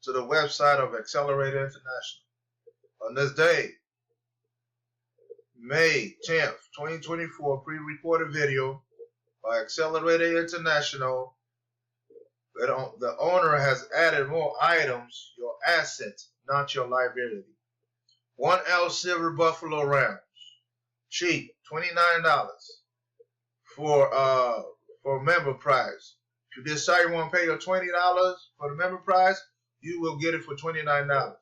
to the website of Xcelerate International. On this day, May 10th, 2024, pre-recorded video by Xcelerate International. The owner has added more items, your assets, not your liability. 1L silver buffalo rounds, cheap, $29 for member price. If you decide you want to pay your $20 for the member price, you will get it for $29.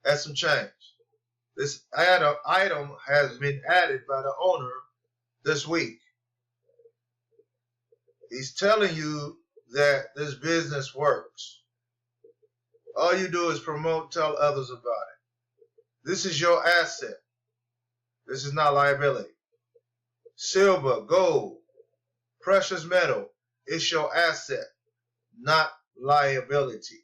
That's some change. This item has been added by the owner this week. He's telling you that this business works. All you do is promote, tell others about it. This is your asset. This is not liability. Silver, gold, precious metal, it's your asset, not liability.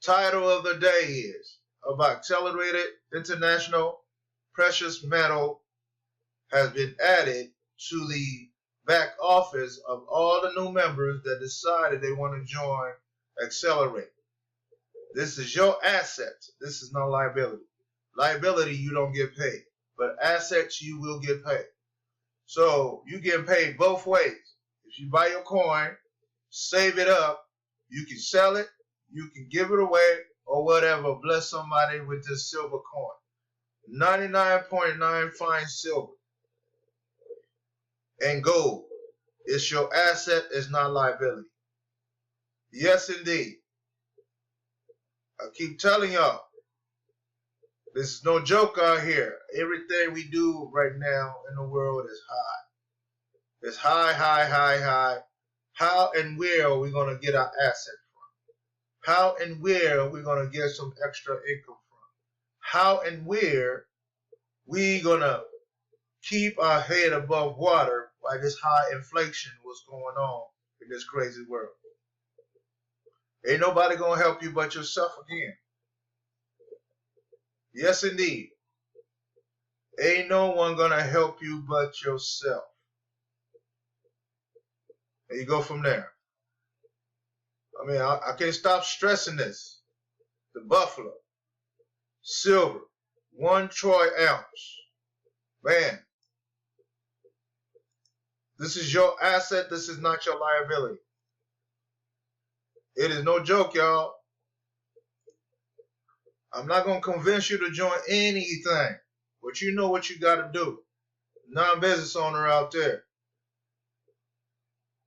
Title of the day is about Accelerated International. Precious metal has been added to the back office of all the new members that decided they want to join Xcelerate. This is your asset. This is not liability. Liability, you don't get paid, but assets, you will get paid. So you get paid both ways. If you buy your coin, save it up, you can sell it, you can give it away, or whatever. Bless somebody with this silver coin. 99.9 fine silver and gold. It's your asset, it's not liability. Yes, indeed. I keep telling y'all, this is no joke out here. Everything we do right now in the world is high. It's high, high, high, high. How and where are we going to get our asset from? How and where are we going to get some extra income from? How and where we going to keep our head above water while this high inflation was going on in this crazy world? Ain't nobody going to help you but yourself again. Yes, indeed. Ain't no one going to help you but yourself. And you go from there. I mean, I can't stop stressing this. The buffalo, silver, 1 troy ounce. Man, this is your asset. This is not your liability. It is no joke, y'all. I'm not going to convince you to join anything, but you know what you got to do. Non-business owner out there.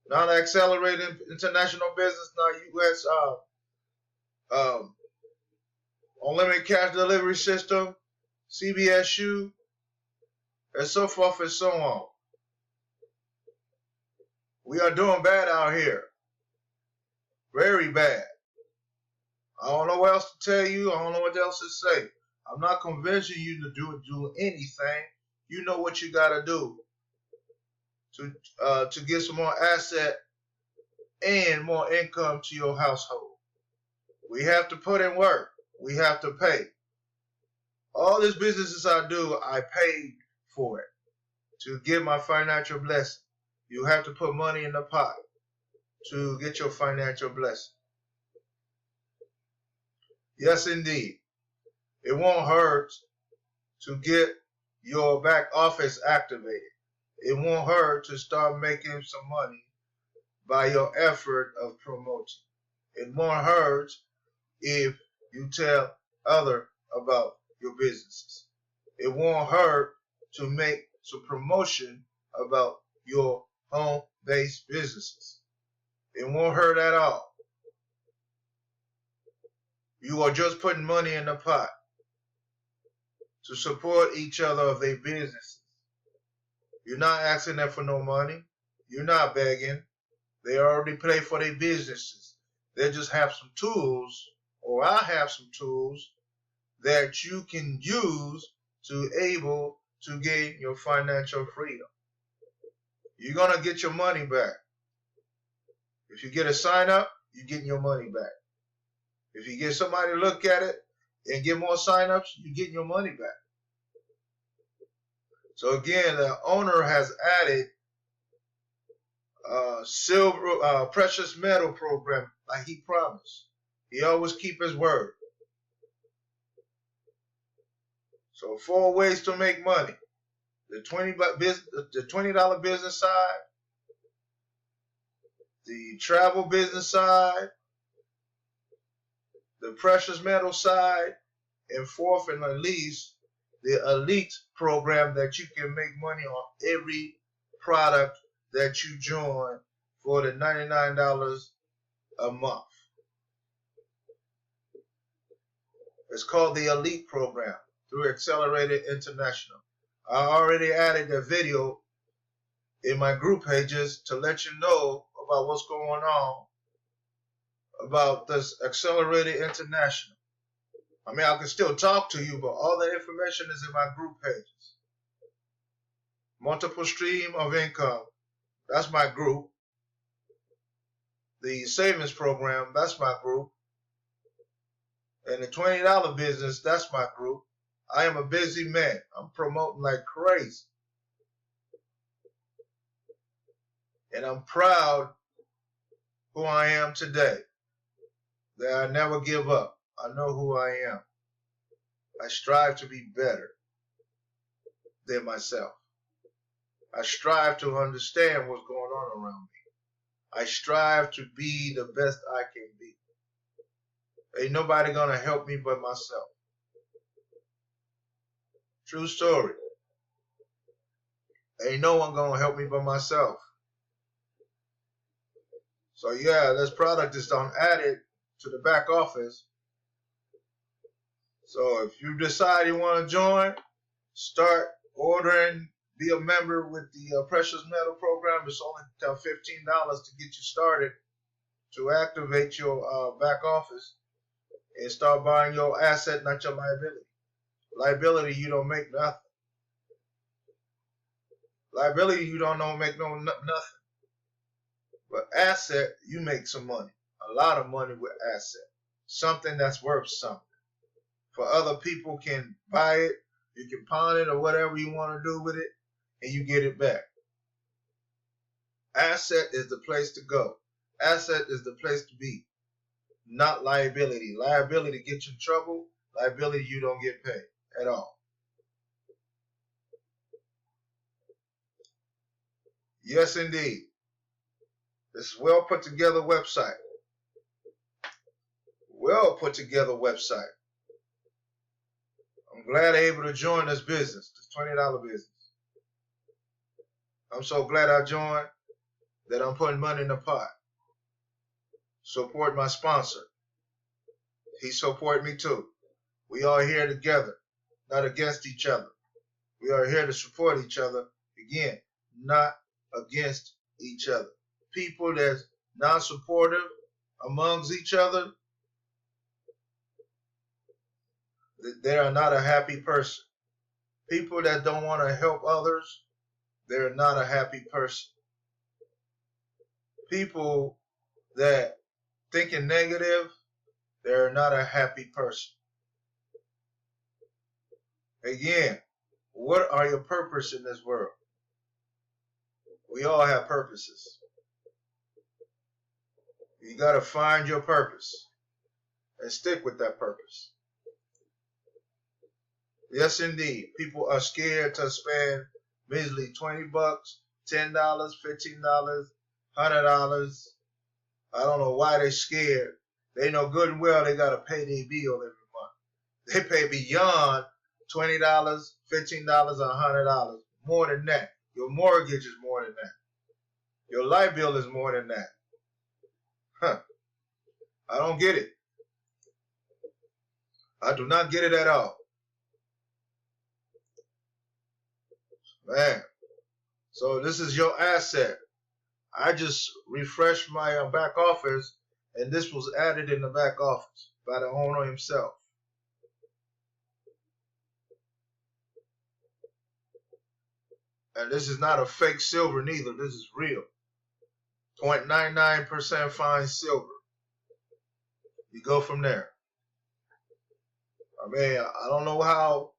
Not Accelerating International Business, not U.S. Unlimited Cash Delivery System, CBSU, and so forth and so on. We are doing bad out here. Very bad. I don't know what else to tell you. I don't know what else to say. I'm not convincing you to do anything. You know what you got to do to get some more asset and more income to your household. We have to put in work. We have to pay. All these businesses I do, I paid for it to get my financial blessing. You have to put money in the pot to get your financial blessing. Yes, indeed. It won't hurt to get your back office activated. It won't hurt to start making some money by your effort of promoting. It won't hurt if you tell others about your businesses. It won't hurt to make some promotion about your home-based businesses. It won't hurt at all. You are just putting money in the pot to support each other of their businesses. You're not asking them for no money. You're not begging. They already pay for their businesses. They just have some tools, or I have some tools that you can use to able to gain your financial freedom. You're going to get your money back. If you get a sign up, you're getting your money back. If you get somebody to look at it and get more sign-ups, you're getting your money back. So again, the owner has added silver, precious metal program like he promised. He always keep his word. So 4 ways to make money: the $20 business side, the travel business side, the precious metal side, and fourth and at least, the elite program that you can make money on every product that you join for the $99 a month. It's called the elite program through Xcelerate International. I already added a video in my group pages to let you know about what's going on about this Xcelerate International. I mean, I can still talk to you, but all the information is in my group pages. Multiple stream of income, that's my group. The savings program, that's my group. And the $20 business, that's my group. I am a busy man. I'm promoting like crazy. And I'm proud who I am today. That I never give up. I know who I am. I strive to be better than myself. I strive to understand what's going on around me. I strive to be the best I can be. Ain't nobody gonna help me but myself. True story. Ain't no one gonna help me but myself. So yeah, this product is done added to the back office. So if you decide you want to join, start ordering, be a member with the precious metal program. It's only $15 to get you started to activate your back office and start buying your asset, not your liability. Liability, you don't make nothing. Liability, you don't make nothing. But asset, you make some money. A lot of money with asset. Something that's worth something. For other people can buy it, you can pawn it or whatever you want to do with it, and you get it back. Asset is the place to go. Asset is the place to be. Not liability. Liability gets you in trouble. Liability, you don't get paid at all. Yes, indeed. This is well put together website. Well put together website. I'm glad I'm able to join this business, this $20 business. I'm so glad I joined that I'm putting money in the pot. Support my sponsor. He support me too. We are here together, not against each other. We are here to support each other. Again, not against each other. People that's not supportive amongst each other, they are not a happy person. People that don't want to help others, they're not a happy person. People that thinking negative, they're not a happy person. Again, what are your purpose in this world? We all have purposes. You got to find your purpose and stick with that purpose. Yes, indeed. People are scared to spend measly $20, $10, $15, $100. I don't know why they're scared. They know good and well they got to pay their bill every month. They pay beyond $20, $15, or $100. More than that. Your mortgage is more than that. Your light bill is more than that. Huh. I don't get it. I do not get it at all. Man. So this is your asset. I just refreshed my back office, and this was added in the back office by the owner himself. And this is not a fake silver neither. This is real. 0.99% fine silver. You go from there. I mean, I don't know how.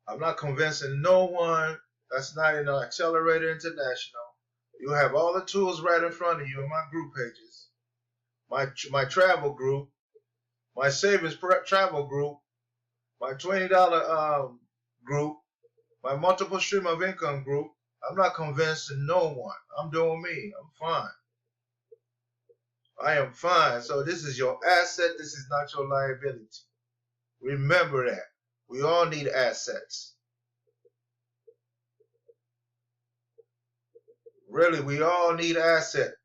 I'm not convincing no one that's not in the Xcelerate International. You have all the tools right in front of you in my group pages. My travel group, my savings travel group, my $20 group, my multiple stream of income group. I'm not convincing no one. I'm doing me. I'm fine. I am fine. So this is your asset. This is not your liability. Remember that. We all need assets. Really, we all need assets.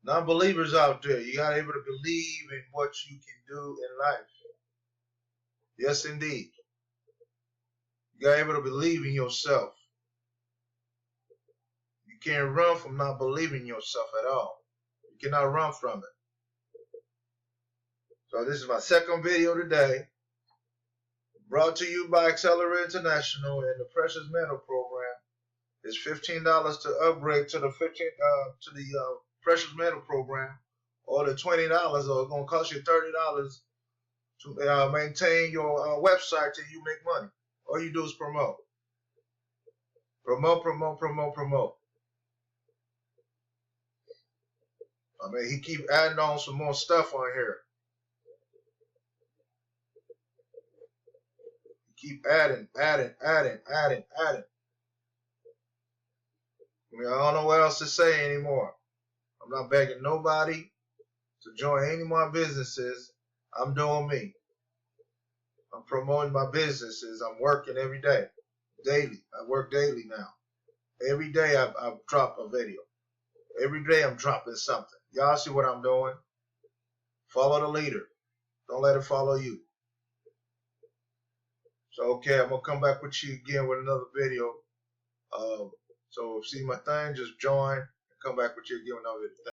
Non-believers out there, you got to be able to believe in what you can do in life. Yes, indeed. You got to be able to believe in yourself. You can't run from not believing in yourself at all. You cannot run from it. So this is my second video today, brought to you by Xcelerate International and the Precious Metal Program. It's $15 to upgrade to the Precious Metal Program, or the $20, or it's going to cost you $30 to maintain your website till you make money. All you do is promote. Promote, promote, promote, promote. I mean, he keep adding on some more stuff on here. He keep adding. I mean, I don't know what else to say anymore. I'm not begging nobody to join any more businesses. I'm doing me. I'm promoting my businesses. I'm working every day, daily. I work daily now. Every day I drop a video. Every day I'm dropping something. Y'all see what I'm doing? Follow the leader. Don't let it follow you. So, okay, I'm going to come back with you again with another video. So, see my thing, just join and come back with you again with another video.